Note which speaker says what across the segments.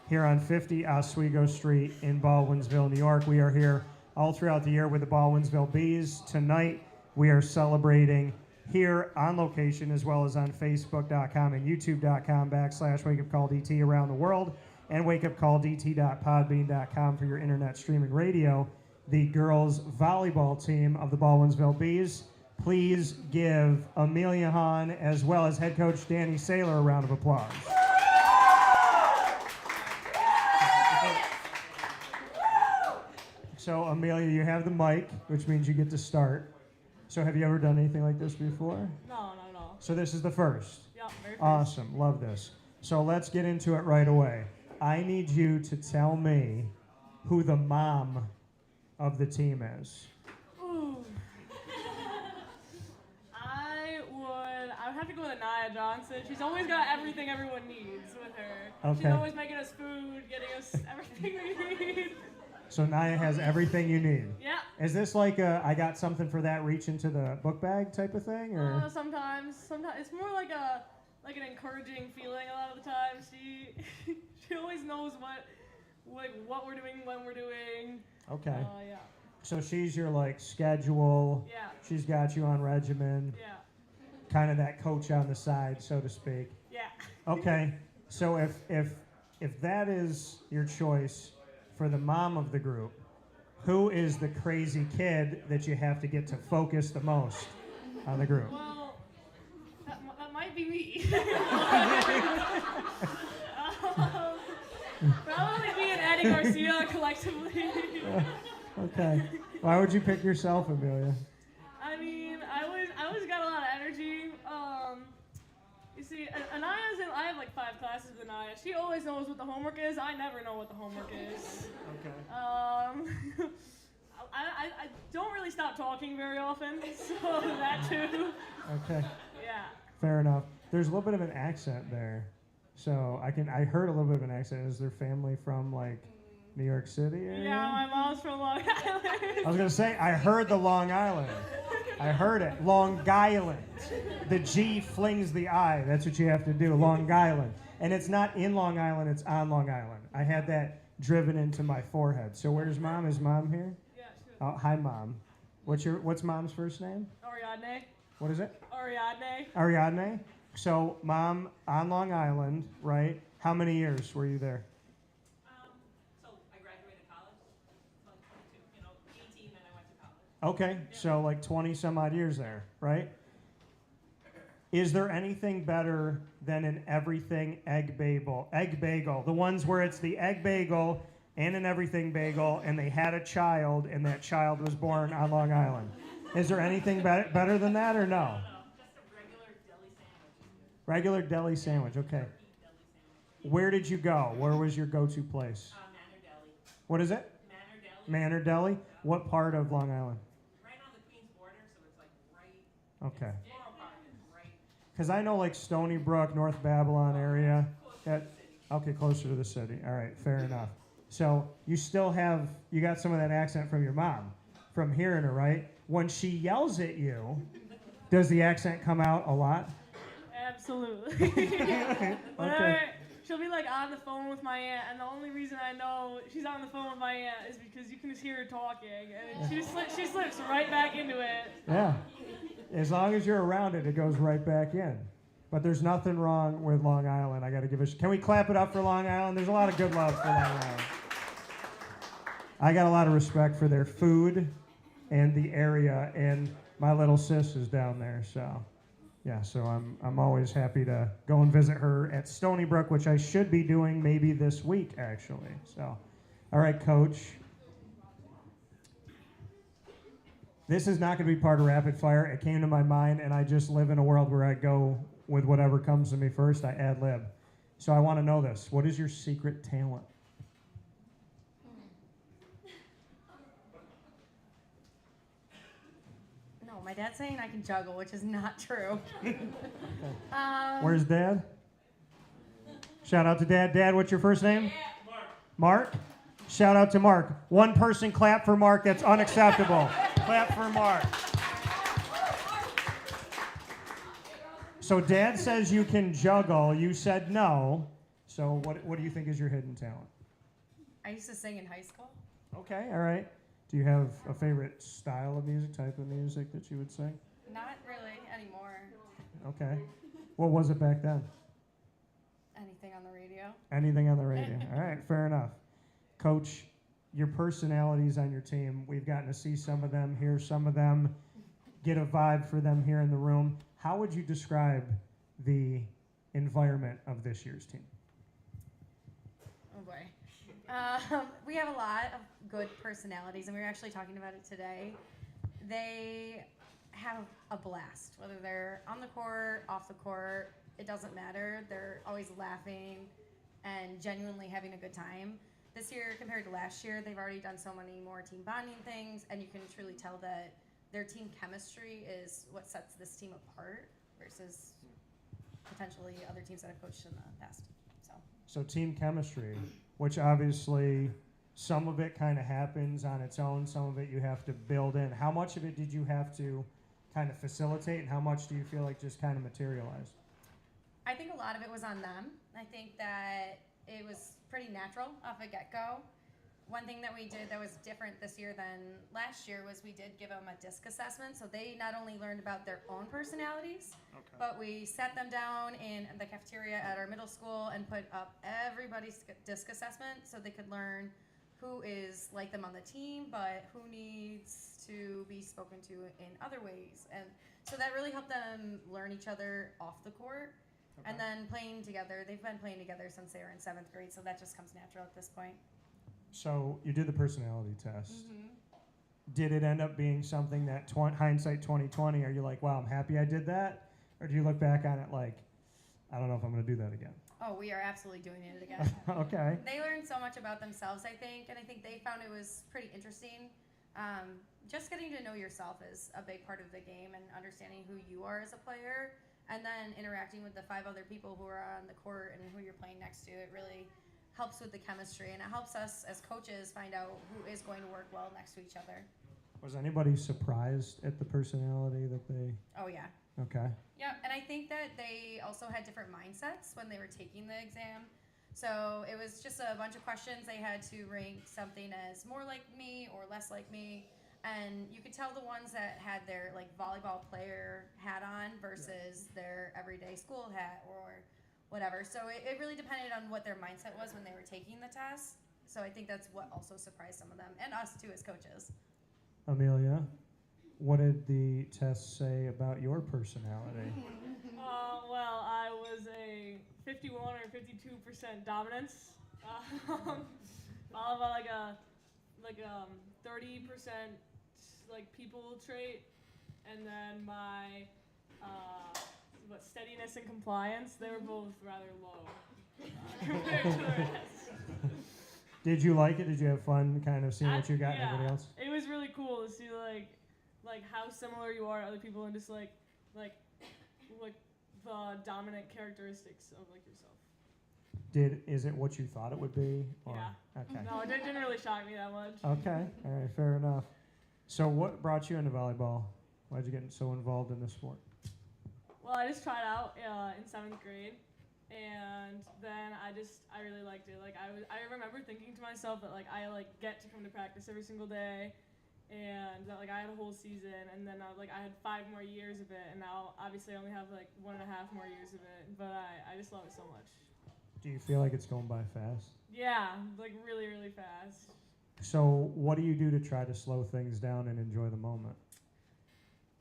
Speaker 1: here on 50 Oswego Street in Baldwinsville, New York. We are here all throughout the year with the Baldwinsville Bees. Tonight, we are celebrating here on location as well as on Facebook.com and YouTube.com/WakeUpCallDT around the world and WakeUpCallDT.podbean.com for your internet streaming radio. The girls volleyball team of the Baldwinsville Bees. Please give Amelia Hahn as well as head coach Dani Sayler a round of applause. So Amelia, you have the mic, which means you get to start. So have you ever done anything like this before?
Speaker 2: No.
Speaker 1: So this is the first?
Speaker 2: Yeah, very first.
Speaker 1: Awesome, love this. So let's get into it right away. I need you to tell me who the mom of the team is.
Speaker 2: Ooh. I would have to go with Anaya Johnson. She's always got everything everyone needs with her.
Speaker 1: Okay.
Speaker 2: She's always making us food, getting us everything we need.
Speaker 1: So Naya has everything you need.
Speaker 2: Yeah.
Speaker 1: Is this like a I got something for that reach into the book bag type of thing, or?
Speaker 2: Sometimes it's more like an encouraging feeling. A lot of the time, she always knows what we're doing, when we're doing.
Speaker 1: Okay.
Speaker 2: Yeah.
Speaker 1: So she's your like schedule.
Speaker 2: Yeah.
Speaker 1: She's got you on regimen.
Speaker 2: Yeah.
Speaker 1: Kind of that coach on the side, so to speak.
Speaker 2: Yeah.
Speaker 1: Okay. So if that is your choice for the mom of the group, who is the crazy kid that you have to get to focus the most on the group?
Speaker 2: Well, that might be me. Probably me and Eddie Garcia collectively.
Speaker 1: Okay. Why would you pick yourself, Amelia?
Speaker 2: I mean, I always got a lot of energy. You see, Anaya's I have like 5 classes with Anaya. She always knows what the homework is. I never know what the homework is.
Speaker 1: Okay.
Speaker 2: I don't really stop talking very often, so that too.
Speaker 1: Okay.
Speaker 2: Yeah.
Speaker 1: Fair enough. There's a little bit of an accent there. So I heard a little bit of an accent. Is their family from like New York City area?
Speaker 2: Yeah, my mom's from Long Island.
Speaker 1: I was gonna say, I heard the Long Island. I heard it. Long Island. The G flings the I. That's what you have to do. Long Island. And it's not in Long Island, it's on Long Island. I had that driven into my forehead. So where's mom? Is mom here?
Speaker 2: Yeah, sure.
Speaker 1: Oh, hi mom. What's mom's first name?
Speaker 2: Ariadne.
Speaker 1: What is it?
Speaker 2: Ariadne.
Speaker 1: Ariadne. So mom on Long Island, right? How many years were you there?
Speaker 3: So I graduated college, 22, 18, and I went to college.
Speaker 1: Okay, so like 20 some odd years there, right? Is there anything better than an everything egg bagel? Egg bagel, the ones where it's the egg bagel and an everything bagel, and they had a child, and that child was born on Long Island. Is there anything better than that, or no?
Speaker 3: No, just a regular deli sandwich.
Speaker 1: Regular deli sandwich, okay.
Speaker 3: Deli sandwich.
Speaker 1: Where did you go? Where was your go-to place?
Speaker 3: Manor Deli.
Speaker 1: What is it?
Speaker 3: Manor Deli.
Speaker 1: Manor Deli? What part of Long Island?
Speaker 3: Right on the Queens border, so it's like right.
Speaker 1: Okay.
Speaker 3: Floral Park is right.
Speaker 1: Because I know like Stony Brook, North Babylon area.
Speaker 3: Close to the city.
Speaker 1: Okay, closer to the city. All right, fair enough. So you got some of that accent from your mom, from hearing her, right? When she yells at you, does the accent come out a lot?
Speaker 2: Absolutely.
Speaker 1: Okay.
Speaker 2: She'll be like on the phone with my aunt, and the only reason I know she's on the phone with my aunt is because you can just hear her talking, and she slips right back into it.
Speaker 1: Yeah. As long as you're around it, it goes right back in. But there's nothing wrong with Long Island. I got to give can we clap it up for Long Island? There's a lot of good love for Long Island. I got a lot of respect for their food and the area, and my little sis is down there, so yeah, so I'm always happy to go and visit her at Stony Brook, which I should be doing maybe this week, actually. So, all right, Coach. This is not going to be part of Rapid Fire. It came to my mind, and I just live in a world where I go with whatever comes to me first. I ad lib. So I want to know this. What is your secret talent?
Speaker 4: No, my dad's saying I can juggle, which is not true.
Speaker 1: Where's Dad? Shout out to Dad. Dad, what's your first name?
Speaker 3: Mark.
Speaker 1: Mark? Shout out to Mark. One person clap for Mark. That's unacceptable. Clap for Mark. So Dad says you can juggle. You said no. So what do you think is your hidden talent?
Speaker 4: I used to sing in high school.
Speaker 1: Okay, all right. Do you have a favorite style of music, type of music that you would sing?
Speaker 4: Not really anymore.
Speaker 1: Okay. What was it back then?
Speaker 4: Anything on the radio.
Speaker 1: Anything on the radio. All right, fair enough. Coach, your personalities on your team, we've gotten to see some of them, hear some of them, get a vibe for them here in the room. How would you describe the environment of this year's team?
Speaker 4: Oh boy. We have a lot of good personalities, and we were actually talking about it today. They have a blast, whether they're on the court, off the court, it doesn't matter. They're always laughing and genuinely having a good time. This year, compared to last year, they've already done so many more team bonding things, and you can truly tell that their team chemistry is what sets this team apart versus potentially other teams that I've coached in the past.
Speaker 1: So team chemistry, which obviously some of it kind of happens on its own, some of it you have to build in. How much of it did you have to kind of facilitate, and how much do you feel like just kind of materialized?
Speaker 4: I think a lot of it was on them. I think that it was pretty natural off the get-go. One thing that we did that was different this year than last year was we did give them a disc assessment. So they not only learned about their own personalities, but we sat them down in the cafeteria at our middle school and put up everybody's disc assessment so they could learn who is like them on the team, but who needs to be spoken to in other ways. And so that really helped them learn each other off the court.
Speaker 1: Okay.
Speaker 4: And then playing together, they've been playing together since they were in 7th grade, so that just comes natural at this point.
Speaker 1: So you did the personality test.
Speaker 4: Mm-hmm.
Speaker 1: Did it end up being something that hindsight 2020, are you like, wow, I'm happy I did that? Or do you look back on it like, I don't know if I'm going to do that again?
Speaker 4: Oh, we are absolutely doing it again.
Speaker 1: Okay.
Speaker 4: They learned so much about themselves, I think, and I think they found it was pretty interesting. Just getting to know yourself is a big part of the game and understanding who you are as a player, and then interacting with the 5 other people who are on the court and who you're playing next to. It really helps with the chemistry, and it helps us as coaches find out who is going to work well next to each other.
Speaker 1: Was anybody surprised at the personality that they...
Speaker 4: Oh, yeah.
Speaker 1: Okay.
Speaker 4: Yeah, and I think that they also had different mindsets when they were taking the exam. So it was just a bunch of questions. They had to rank something as more like me or less like me. And you could tell the ones that had their like volleyball player hat on versus their everyday school hat or whatever. So it really depended on what their mindset was when they were taking the test. So I think that's what also surprised some of them, and us too as coaches.
Speaker 1: Amelia, what did the test say about your personality?
Speaker 2: Well, I was a 51 or 52% dominance, followed by like a 30% like people trait, and then my steadiness and compliance. They were both rather low compared to the rest.
Speaker 1: Did you like it? Did you have fun kind of seeing what you got in
Speaker 2: Yeah,
Speaker 1: everybody else?
Speaker 2: it was really cool to see like how similar you are to other people and just like the dominant characteristics of like yourself.
Speaker 1: Is it what you thought it would be? Or?
Speaker 2: Yeah.
Speaker 1: Okay.
Speaker 2: No, it didn't really shock me that much.
Speaker 1: Okay. All right. Fair enough. So what brought you into volleyball? Why'd you get so involved in this sport?
Speaker 2: Well, I just tried out in 7th grade, and then I really liked it. Like I remember thinking to myself that like I like get to come to practice every single day, and that like I had a whole season, and then I had 5 more years of it, and now obviously I only have like 1.5 more years of it. But I just love it so much.
Speaker 1: Do you feel like it's going by fast?
Speaker 2: Yeah, like really, really fast.
Speaker 1: So what do you do to try to slow things down and enjoy the moment?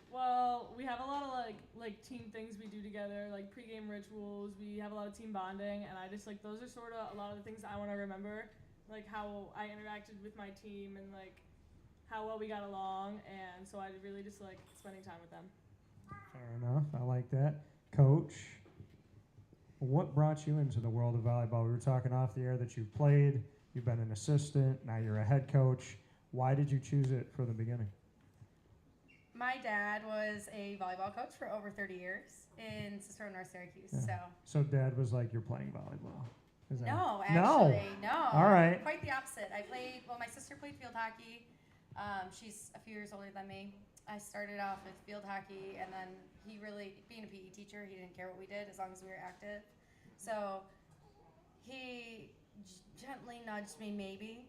Speaker 2: Well, we have a lot of like team things we do together, like pregame rituals. We have a lot of team bonding, and I just like those are sort of a lot of the things I want to remember, like how I interacted with my team and like how well we got along, and so I really just like spending time with them.
Speaker 1: Fair enough. I like that. Coach, what brought you into the world of volleyball? We were talking off the air that you've played, you've been an assistant, now you're a head coach. Why did you choose it from the beginning?
Speaker 4: My dad was a volleyball coach for over 30 years in Cicero, North Syracuse.
Speaker 1: Yeah. So Dad was like, you're playing volleyball. Is that
Speaker 4: No,
Speaker 1: No.
Speaker 4: actually, no.
Speaker 1: All right.
Speaker 4: Quite the opposite. My sister played field hockey. She's a few years older than me. I started off with field hockey, and then he really, being a PE teacher, he didn't care what we did as long as we were active. So he gently nudged me maybe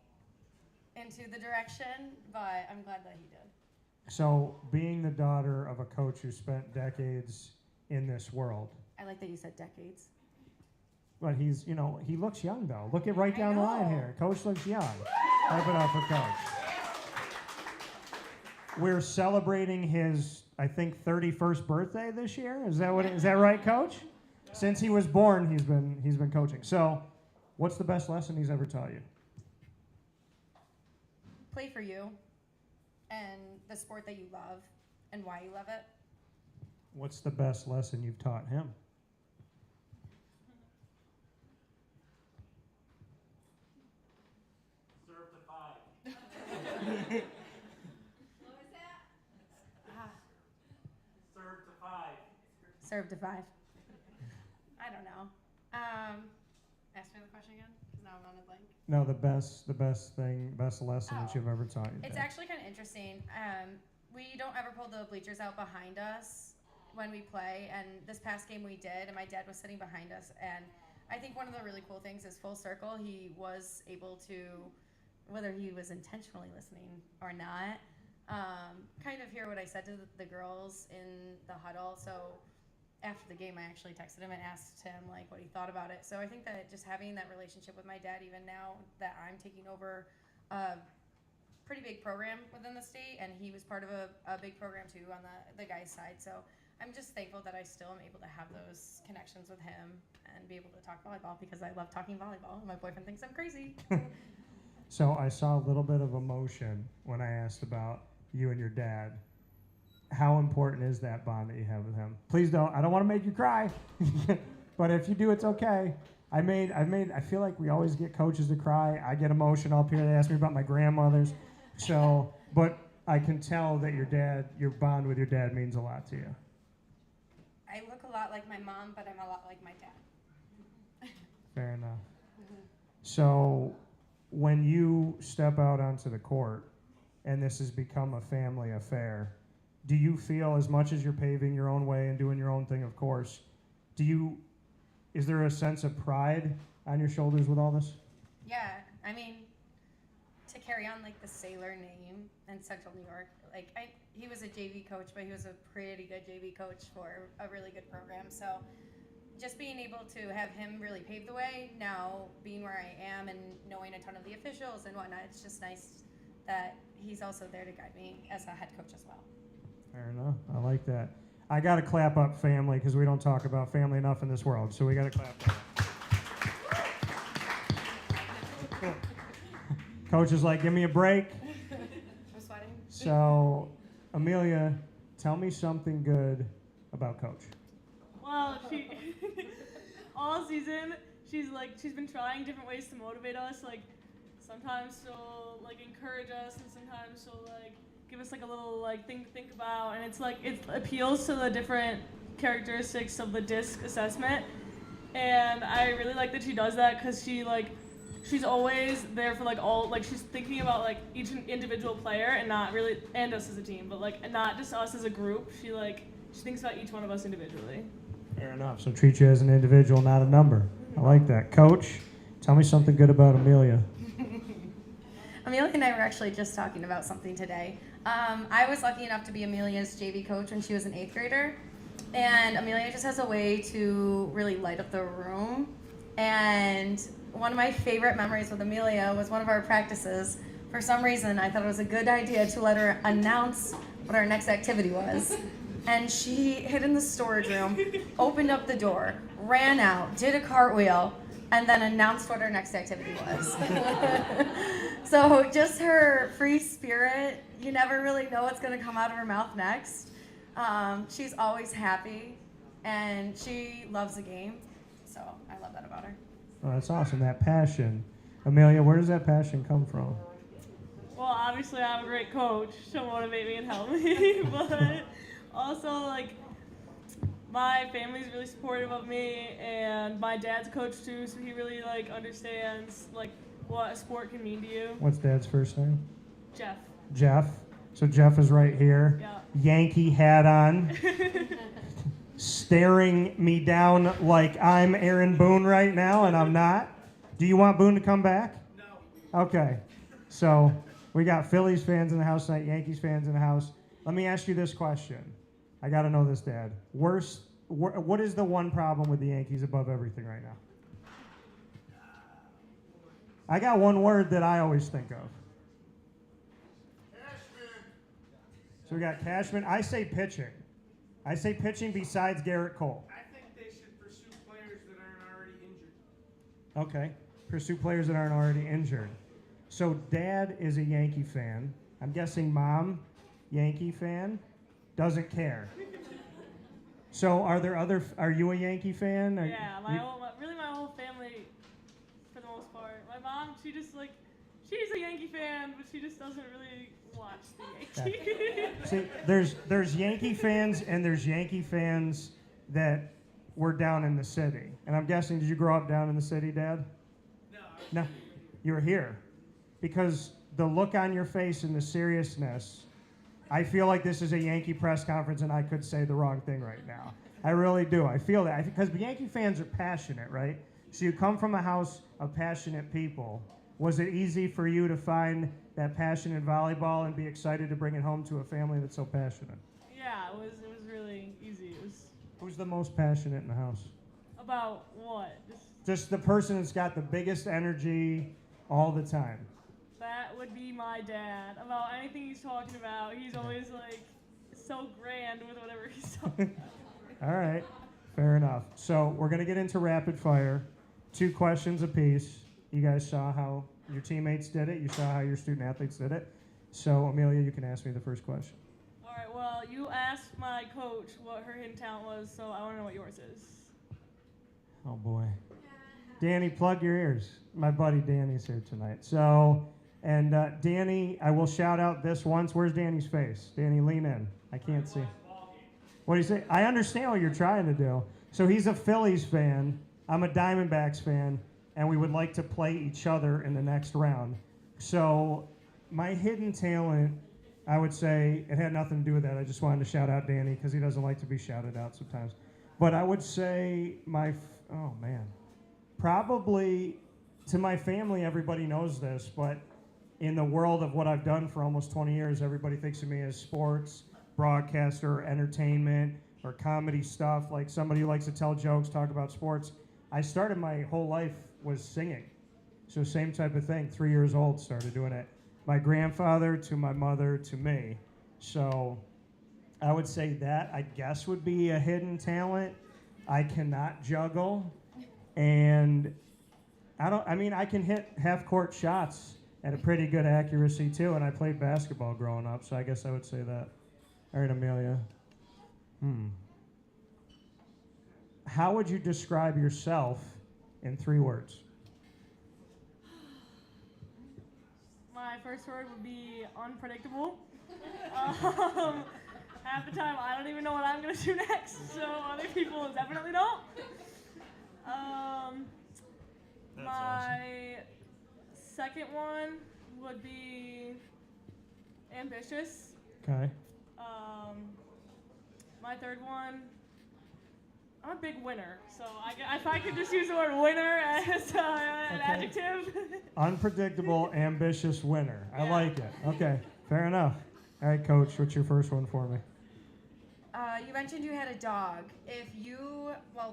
Speaker 4: into the direction, but I'm glad that he did.
Speaker 1: So, being the daughter of a coach who spent decades in this world,
Speaker 4: I like that you said decades.
Speaker 1: but he's, he looks young though. Look at right
Speaker 4: I
Speaker 1: down the
Speaker 4: know.
Speaker 1: line here. Coach looks young. Clap it up for Coach. We're celebrating his, I think, 31st birthday this year. Is that right, Coach? Since he was born, he's been coaching. So, what's the best lesson he's ever taught you?
Speaker 4: Play for you and the sport that you love and why you love it.
Speaker 1: What's the best lesson you've taught him?
Speaker 5: Serve to 5.
Speaker 3: What was that?
Speaker 5: Serve to 5.
Speaker 4: Serve to 5. I don't know. Ask me the question again, because now I'm on a blank.
Speaker 1: No, the best lesson that
Speaker 4: Oh.
Speaker 1: you've ever taught you.
Speaker 4: It's
Speaker 1: Dad.
Speaker 4: actually kind of interesting. We don't ever pull the bleachers out behind us when we play, and this past game we did, and my dad was sitting behind us, and I think one of the really cool things is full circle. He was able to, whether he was intentionally listening or not, kind of hear what I said to the girls in the huddle. So after the game, I actually texted him and asked him like what he thought about it. So I think that just having that relationship with my dad, even now that I'm taking over a pretty big program within the state, and he was part of a big program too on the guys' side. So I'm just thankful that I still am able to have those connections with him and be able to talk volleyball, because I love talking volleyball. My boyfriend thinks I'm crazy.
Speaker 1: So I saw a little bit of emotion when I asked about you and your dad. How important is that bond that you have with him? Please don't. I don't want to make you cry, but if you do, it's okay. I feel like we always get coaches to cry. I get emotional up here. They ask me about my grandmothers. So, but I can tell that your bond with your dad means a lot to you.
Speaker 4: I look a lot like my mom, but I'm a lot like my dad.
Speaker 1: Fair enough. So, when you step out onto the court, and this has become a family affair, do you feel, as much as you're paving your own way and doing your own thing, of course, is there a sense of pride on your shoulders with all this?
Speaker 4: Yeah, I mean, to carry on like the Sayler name in Central New York, he was a JV coach, but he was a pretty good JV coach for a really good program. So just being able to have him really pave the way, now being where I am and knowing a ton of the officials and whatnot, it's just nice that he's also there to guide me as a head coach as well.
Speaker 1: Fair enough. I like that. I got to clap up family, because we don't talk about family enough in this world. So we got to clap up. Coach is like, give me a break.
Speaker 4: I'm sweating.
Speaker 1: So, Amelia, tell me something good about Coach.
Speaker 2: Well, she all season she's been trying different ways to motivate us. Like sometimes she'll encourage us, and sometimes she'll give us a little think about, and it's it appeals to the different characteristics of the disc assessment. And I really like that she does that, because she's always there for she's thinking about each individual player, and not really, and us as a team, but not just us as a group. She thinks about each one of us individually.
Speaker 1: Fair enough. So treat you as an individual, not a number. I like that. Coach, tell me something good about Amelia.
Speaker 4: Amelia and I were actually just talking about something today. I was lucky enough to be Amelia's JV coach when she was an 8th grader. And Amelia just has a way to really light up the room. And one of my favorite memories with Amelia was one of our practices. For some reason, I thought it was a good idea to let her announce what our next activity was. And she hid in the storage room, opened up the door, ran out, did a cartwheel, and then announced what our next activity was. So just her free spirit, you never really know what's going to come out of her mouth next. She's always happy, and she loves the game. So I love that about her.
Speaker 1: Oh, that's awesome. That passion. Amelia, where does that passion come from?
Speaker 2: Well, obviously I have a great coach. She'll motivate me and help me, but also my family's really supportive of me, and my dad's a coach too, so he really understands what a sport can mean to you.
Speaker 1: What's Dad's first name?
Speaker 2: Jeff.
Speaker 1: Jeff. So Jeff is right here.
Speaker 2: Yeah.
Speaker 1: Yankee hat on. Staring me down like I'm Aaron Boone right now, and I'm not. Do you want Boone to come back? No. Okay. So we got Phillies fans in the house tonight, Yankees fans in the house. Let me ask you this question. I got to know this, Dad. What is the one problem with the Yankees above everything right now? I got one word that I always think of. Cashman. So we got Cashman. I say pitching. I say pitching besides Garrett Cole.
Speaker 5: I think they should pursue players that aren't already injured.
Speaker 1: Okay. Pursue players that aren't already injured. So Dad is a Yankee fan. I'm guessing Mom, Yankee fan, doesn't care. So are you a Yankee fan?
Speaker 2: Yeah, my whole family, for the most part. My mom, she's a Yankee fan, but she just doesn't really watch the Yankees.
Speaker 1: See, there's Yankee fans and there's Yankee fans that were down in the city. And I'm guessing, did you grow up down in the city, Dad? No. You were here. Because the look on your face and the seriousness, I feel like this is a Yankee press conference and I could say the wrong thing right now. I really do. I feel that. Because Yankee fans are passionate, right? So you come from a house of passionate people. Was it easy for you to find that passion in volleyball and be excited to bring it home to a family that's so passionate?
Speaker 2: Yeah, it was really easy. It was
Speaker 1: Who's the most passionate in the house?
Speaker 2: about what?
Speaker 1: Just the person that's got the biggest energy all the time.
Speaker 2: That would be my dad. About anything he's talking about, he's always like so grand with whatever he's talking about.
Speaker 1: All right, fair enough. So we're going to get into rapid fire. 2 questions apiece. You guys saw how your teammates did it. You saw how your student athletes did it. So Amelia, you can ask me the first question.
Speaker 2: All right, well, you asked my coach what her hidden talent was, so I want to know what yours is.
Speaker 1: Oh boy. Danny, plug your ears. My buddy Danny's here tonight. So, and Danny, I will shout out this once. Where's Danny's face? Danny, lean in. I can't see. What do you say? I understand what you're trying to do. So he's a Phillies fan. I'm a Diamondbacks fan, and we would like to play each other in the next round. So my hidden talent, I would say, it had nothing to do with that. I just wanted to shout out Danny because he doesn't like to be shouted out sometimes. But I would say probably to my family, everybody knows this, but in the world of what I've done for almost 20 years, everybody thinks of me as sports, broadcaster, entertainment, or comedy stuff, like somebody who likes to tell jokes, talk about sports. I started my whole life was singing. So same type of thing, 3 years old, started doing it. My grandfather to my mother to me. So I would say that, I guess, would be a hidden talent. I cannot juggle. And I can hit half-court shots at a pretty good accuracy, too. And I played basketball growing up, so I guess I would say that. All right, Amelia. How would you describe yourself in 3 words?
Speaker 2: My first word would be unpredictable. Half the time, I don't even know what I'm going to do next, so other people definitely don't.
Speaker 1: That's
Speaker 2: my second one would be ambitious.
Speaker 1: Okay.
Speaker 2: My third one, I'm a big winner, so if I could just use the word winner as an adjective.
Speaker 1: Unpredictable, ambitious winner. I
Speaker 2: Yeah.
Speaker 1: like it. Okay, fair enough. All right, Coach, what's your first one for me?
Speaker 4: You mentioned you had a dog.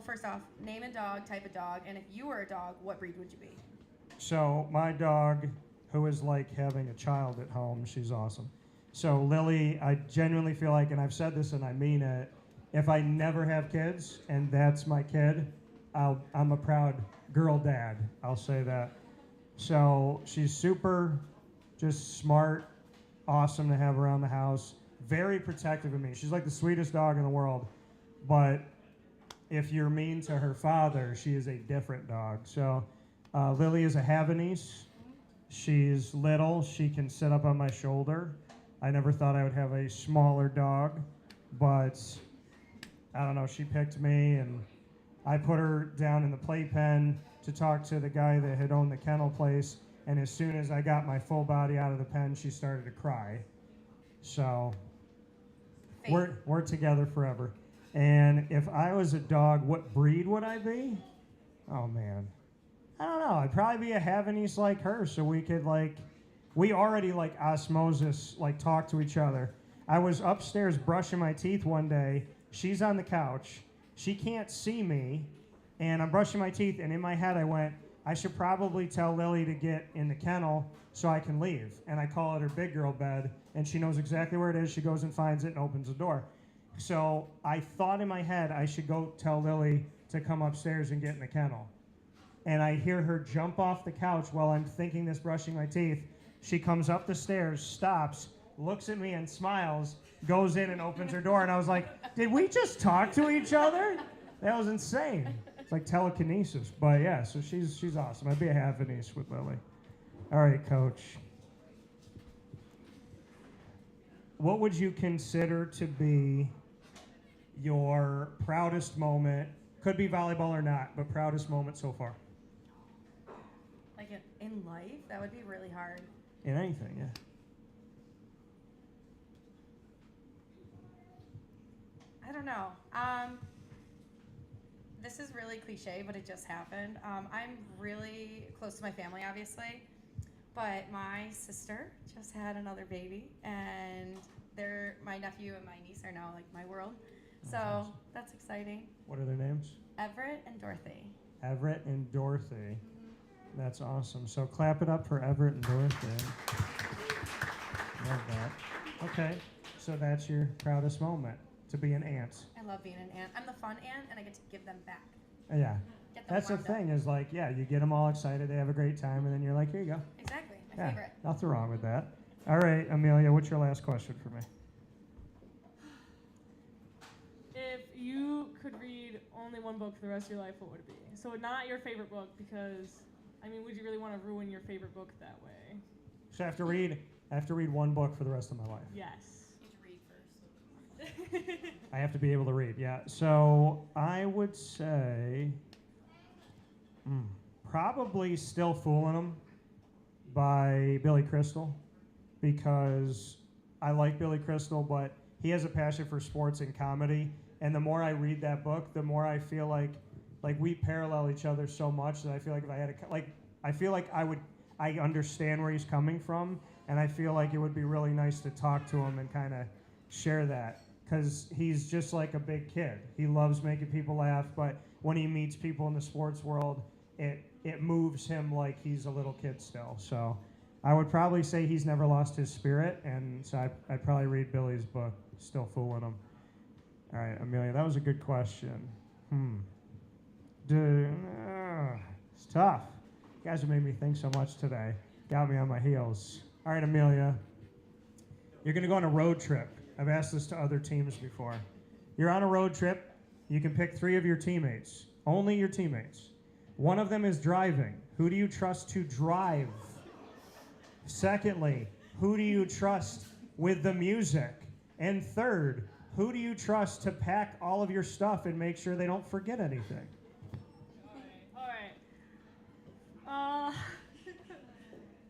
Speaker 4: First off, name a dog, type of dog, and if you were a dog, what breed would you be?
Speaker 1: So my dog, who is like having a child at home, she's awesome. So Lily, I genuinely feel like, and I've said this and I mean it, if I never have kids and that's my kid, I'm a proud girl dad. I'll say that. So she's super, just smart, awesome to have around the house. Very protective of me. She's like the sweetest dog in the world. But if you're mean to her father, she is a different dog. So Lily is a Havanese. She's little. She can sit up on my shoulder. I never thought I would have a smaller dog, but I don't know. She picked me, and I put her down in the playpen to talk to the guy that had owned the kennel place. And as soon as I got my full body out of the pen, she started to cry. So we're together forever. And if I was a dog, what breed would I be? Oh, man. I don't know. I'd probably be a have a niece like her, so we could like, we already like osmosis, like talk to each other. I was upstairs brushing my teeth one day. She's on the couch. She can't see me, and I'm brushing my teeth, and in my head I went, I should probably tell Lily to get in the kennel so I can leave. And I call it her big girl bed, and she knows exactly where it is. She goes and finds it and opens the door. So I thought in my head I should go tell Lily to come upstairs and get in the kennel. And I hear her jump off the couch while I'm thinking this, brushing my teeth. She comes up the stairs, stops, looks at me and smiles, goes in and opens her door. And I was like, did we just talk to each other? That was insane. It's like telekinesis. But yeah, so she's awesome. I'd be a half a niece with Lily. All right, Coach. What would you consider to be your proudest moment? Could be volleyball or not, but proudest moment so far.
Speaker 4: Like in life, that would be really hard.
Speaker 1: In anything, yeah.
Speaker 4: I don't know. This is really cliche, but it just happened. I'm really close to my family, obviously, but my sister just had another baby, and my nephew and my niece are now like my world. So
Speaker 1: awesome.
Speaker 4: that's exciting.
Speaker 1: What are their names?
Speaker 4: Everett and Dorothy.
Speaker 1: Everett and Dorothy. That's awesome. So clap it up for Everett and Dorothy. Love that. Okay, so that's your proudest moment, to be an aunt.
Speaker 4: I love being an aunt. I'm the fun aunt, and I get to give them back.
Speaker 1: Yeah.
Speaker 4: Get them
Speaker 1: That's the
Speaker 4: wound up.
Speaker 1: thing is like, yeah, you get them all excited, they have a great time, and then you're like, here you go.
Speaker 4: Exactly. My
Speaker 1: Yeah,
Speaker 4: favorite.
Speaker 1: nothing wrong with that. All right, Amelia, what's your last question for me?
Speaker 2: If you could read only one book for the rest of your life, what would it be? So not your favorite book, because, I mean, would you really want to ruin your favorite book that way?
Speaker 1: So I have to read one book for the rest of my life.
Speaker 2: Yes.
Speaker 4: You need to read first.
Speaker 1: I have to be able to read, yeah. So I would say probably Still Fooling 'Em by Billy Crystal, because I like Billy Crystal, but he has a passion for sports and comedy. And the more I read that book, the more I feel like we parallel each other so much that I feel like if I had I feel like I understand where he's coming from, and I feel like it would be really nice to talk to him and kind of share that. Because he's just like a big kid. He loves making people laugh, but when he meets people in the sports world, it moves him like he's a little kid still. So I would probably say he's never lost his spirit, and so I'd probably read Billy's book, Still Fooling Him. All right, Amelia, that was a good question. It's tough. You guys have made me think so much today. Got me on my heels. All right, Amelia, you're going to go on a road trip. I've asked this to other teams before. You're on a road trip. You can pick 3 of your teammates, only your teammates. One of them is driving. Who do you trust to drive? Secondly, who do you trust with the music? And third, who do you trust to pack all of your stuff and make sure they don't forget anything?
Speaker 2: All right.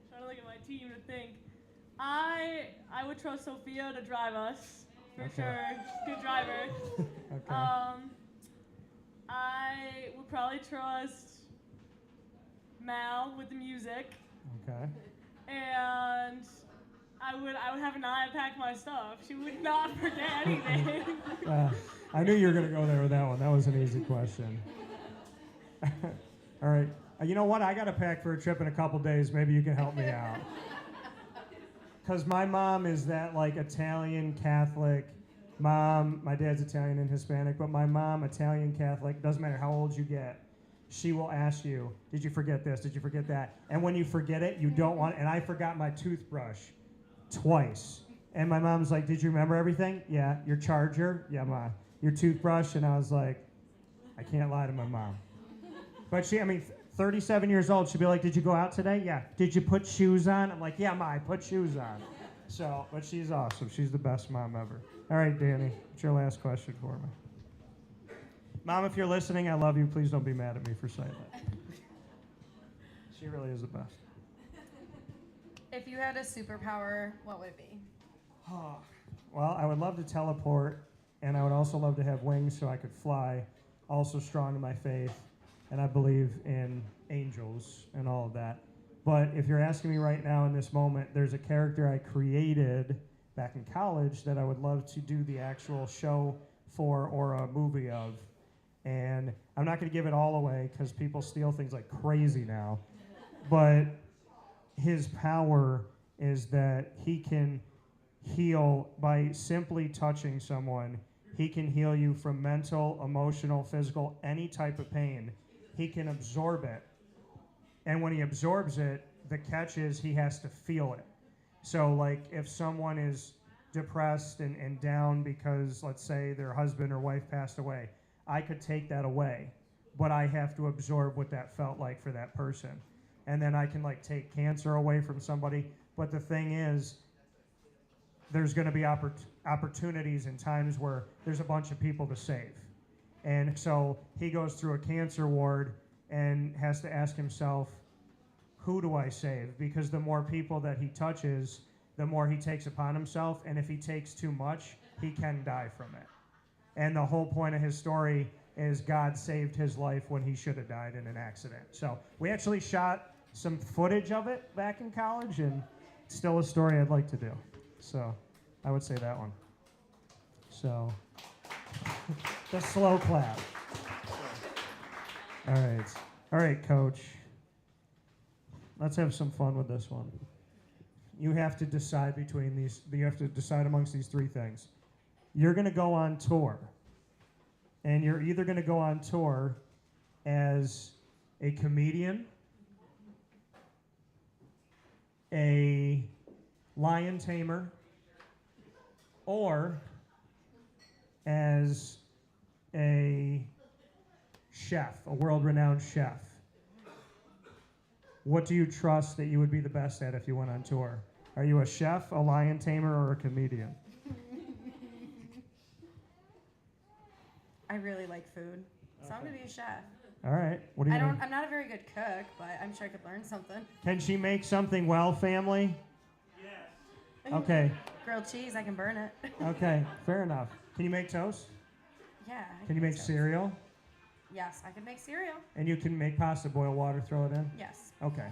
Speaker 2: Trying to look at my team to think. I would trust Sophia to drive us, for
Speaker 1: Okay.
Speaker 2: sure. Good driver.
Speaker 1: Okay.
Speaker 2: I would probably trust Mal with the music,
Speaker 1: Okay.
Speaker 2: and I would have Anaya pack my stuff. She would not forget anything.
Speaker 1: I knew you were going to go there with that one. That was an easy question. All right. You know what? I got to pack for a trip in a couple days. Maybe you can help me out. Because my mom is that like Italian Catholic mom. My dad's Italian and Hispanic, but my mom, Italian Catholic, doesn't matter how old you get, she will ask you, did you forget this? Did you forget that? And when you forget it, you don't want it. And I forgot my toothbrush twice. And my mom's like, did you remember everything? Yeah. Your charger? Yeah, Ma. Your toothbrush? And I was like, I can't lie to my mom. But 37 years old, she'd be like, did you go out today? Yeah. Did you put shoes on? I'm like, yeah, Ma, I put shoes on. So, but she's awesome. She's the best mom ever. All right, Dani, what's your last question for me? Mom, if you're listening, I love you. Please don't be mad at me for saying that. She really is the best.
Speaker 4: If you had a superpower, what would it be?
Speaker 1: Well, I would love to teleport, and I would also love to have wings so I could fly. Also strong in my faith, and I believe in angels and all of that. But if you're asking me right now in this moment, there's a character I created back in college that I would love to do the actual show for or a movie of. And I'm not going to give it all away because people steal things like crazy now. But his power is that he can heal by simply touching someone. He can heal you from mental, emotional, physical, any type of pain. He can absorb it. And when he absorbs it, the catch is he has to feel it. So like if someone is depressed and down because, let's say, their husband or wife passed away, I could take that away, but I have to absorb what that felt like for that person. And then I can like take cancer away from somebody. But the thing is, there's going to be opportunities and times where there's a bunch of people to save. And so he goes through a cancer ward and has to ask himself, who do I save? Because the more people that he touches, the more he takes upon himself. And if he takes too much, he can die from it. And the whole point of his story is God saved his life when he should have died in an accident. So we actually shot some footage of it back in college, and it's still a story I'd like to do. So I would say that one. So the slow clap. All right, Coach. Let's have some fun with this one. You have to decide between these. You have to decide amongst these three things. You're going to go on tour, and you're either going to go on tour as a comedian, a lion tamer, or as a chef, a world-renowned chef. What do you trust that you would be the best at if you went on tour? Are you a chef, a lion tamer, or a comedian?
Speaker 4: I really like food, so I'm gonna be a chef.
Speaker 1: All right. What do you think?
Speaker 4: I'm not a very good cook, but I'm sure I could learn something.
Speaker 1: Can she make something well, family? Yes. Okay.
Speaker 4: Grilled cheese, I can burn it.
Speaker 1: Okay. Fair enough. Can you make toast?
Speaker 4: Yeah. I
Speaker 1: Can you make
Speaker 4: toast.
Speaker 1: cereal?
Speaker 4: Yes, I can make cereal.
Speaker 1: And you can make pasta, boil water, throw it in?
Speaker 4: Yes.
Speaker 1: Okay.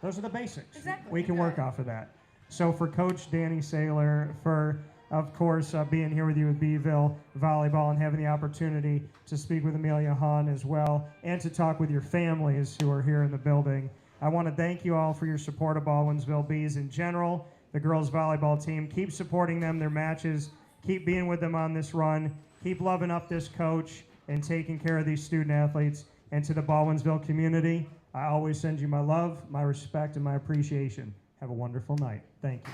Speaker 1: Those are the basics.
Speaker 4: Exactly.
Speaker 1: We can work
Speaker 4: Good.
Speaker 1: off of that. So for Coach Dani Sayler, for, of course, being here with you with BVIlle Volleyball and having the opportunity to speak with Amelia Hahn as well, and to talk with your families who are here in the building, I want to thank you all for your support of Baldwinsville Bees in general, the girls volleyball team. Keep supporting them, their matches. Keep being with them on this run. Keep loving up this coach and taking care of these student athletes. And to the Baldwinsville community, I always send you my love, my respect, and my appreciation. Have a wonderful night. Thank you.